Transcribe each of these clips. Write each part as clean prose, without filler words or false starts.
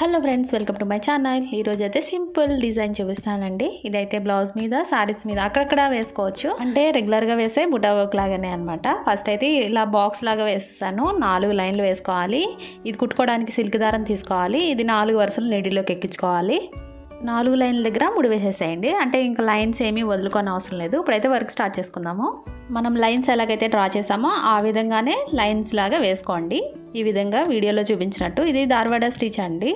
Hello friends, welcome to my channel. ఈరోజు అయితే simple design చూపిస్తానండి. ఇదైతే బ్లౌజ్ మీద, శారీస్ మీద అక్కడక్కడ వేసుకోవచ్చు. అంటే రెగ్యులర్గా వేసే బుటా వర్క్ లాగానే అనమాట. ఫస్ట్ అయితే ఇలా బాక్స్ లాగా వేస్తాను. 4 లైన్లు వేసుకోవాలి. ఇది కుట్టుకోవడానికి సిల్క్ దారం తీసుకోవాలి. ఇది 4 వరుసలు నీడిలోకి ఎక్కించుకోవాలి. 4 లైన్ల దగ్గర ముడి వేసేసేయండి. అంటే ఇంకా లైన్స్ ఏమీ వదులుకొని అవసరం లేదు. ఇప్పుడైతే వర్క్ స్టార్ట్ చేసుకుందాము. మనం లైన్స్ ఎలాగైతే డ్రా చేసామో ఆ విధంగానే లైన్స్ లాగా వేసుకోండి. ఈ విధంగా వీడియోలో చూపించినట్టు. ఇది ధార్వాడ స్టిచ్ అండి.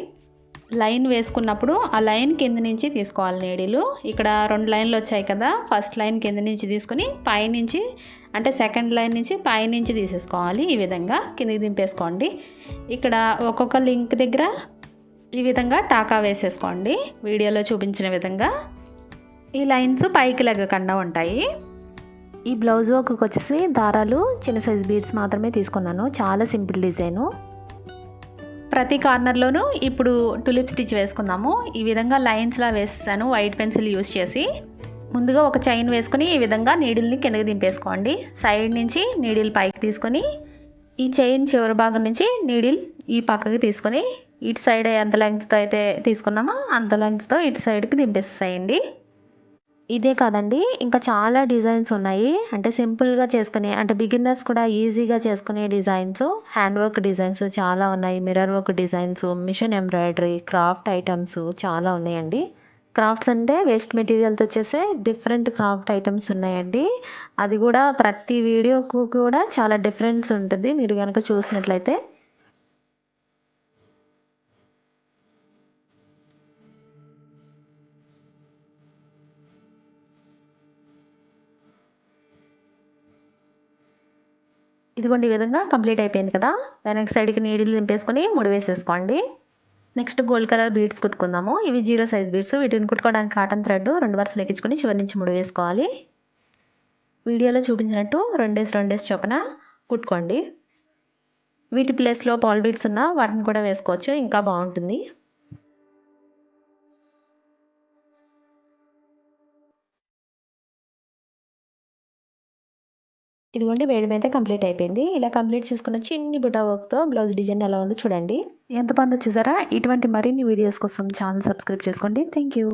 లైన్ వేసుకున్నప్పుడు ఆ లైన్ కింద నుంచి తీసుకోవాలి నీడిలు. ఇక్కడ 2 లైన్లు వచ్చాయి కదా, ఫస్ట్ లైన్ కింద నుంచి తీసుకుని పైనుంచి, అంటే సెకండ్ లైన్ నుంచి పైనుంచి తీసేసుకోవాలి. ఈ విధంగా కిందకి దింపేసుకోండి. ఇక్కడ ఒక్కొక్క లింక్ దగ్గర ఈ విధంగా టాకా వేసేసుకోండి. వీడియోలో చూపించిన విధంగా ఈ లైన్స్ పైకి లెగ్గకుండా ఉంటాయి. ఈ బ్లౌజ్ వర్క్కి వచ్చేసి దారాలు చిన్న సైజ్ బీడ్స్ మాత్రమే తీసుకున్నాను. చాలా సింపుల్ డిజైను. ప్రతి కార్నర్లోనూ ఇప్పుడు టులిప్ స్టిచ్ వేసుకుందాము. ఈ విధంగా లైన్స్లా వేస్తాను వైట్ పెన్సిల్ యూస్ చేసి. ముందుగా ఒక చైన్ వేసుకుని ఈ విధంగా నీడిల్ని కిందకి దింపేసుకోండి. సైడ్ నుంచి నీడిల్ పైకి తీసుకొని ఈ చైన్ చివరి భాగం నుంచి నీడిల్ ఈ పక్కకి తీసుకొని ఇటు సైడ్ ఎంత లెంగ్త్తో అయితే తీసుకున్నామో అంత లెంగ్త్తో ఇటు సైడ్కి దింపేసేయండి. ఇదే కాదండి, ఇంకా చాలా డిజైన్స్ ఉన్నాయి. అంటే సింపుల్గా చేసుకునే, అంటే బిగినర్స్ కూడా ఈజీగా చేసుకునే డిజైన్స్, హ్యాండ్ వర్క్ డిజైన్స్ చాలా ఉన్నాయి. Mirror work designs, machine embroidery, craft items చాలా ఉన్నాయండి. క్రాఫ్ట్స్ అంటే వేస్ట్ మెటీరియల్తో వచ్చేసే డిఫరెంట్ క్రాఫ్ట్ ఐటమ్స్ ఉన్నాయండి. అది కూడా ప్రతి వీడియోకు కూడా చాలా డిఫరెన్స్ ఉంటుంది మీరు కనుక చూసినట్లయితే. ఇదిగోండి, ఈ విధంగా కంప్లీట్ అయిపోయింది కదా. వెనక సైడ్కి నీడిల్ దింపేసుకొని ముడి వేసేసుకోండి. నెక్స్ట్ గోల్డ్ కలర్ బీడ్స్ కుట్టుకుందాము. ఇవి 0 సైజ్ బీడ్స్. వీటిని కుట్టుకోవడానికి కాటన్ థ్రెడ్ 2 వరుసలు ఎక్కించుకొని చివరి నుంచి ముడి వేసుకోవాలి. వీడియోలో చూపించినట్టు 2 చొప్పున కుట్టుకోండి. వీటి ప్లేస్లో పాల్ బీడ్స్ ఉన్న వాటిని కూడా వేసుకోవచ్చు, ఇంకా బాగుంటుంది. ఇదిగోండి, వేయడం అయితే కంప్లీట్ అయిపోయింది. ఇలా కంప్లీట్ చేసుకున్న చిన్ని బుటా వర్క్తో బ్లౌజ్ డిజైన్ ఎలా ఉందో చూడండి. ఎంత బాగుందో చూసారా. ఇటువంటి మరిన్ని వీడియోస్ కోసం ఛానల్ సబ్స్క్రైబ్ చేసుకోండి. Thank you.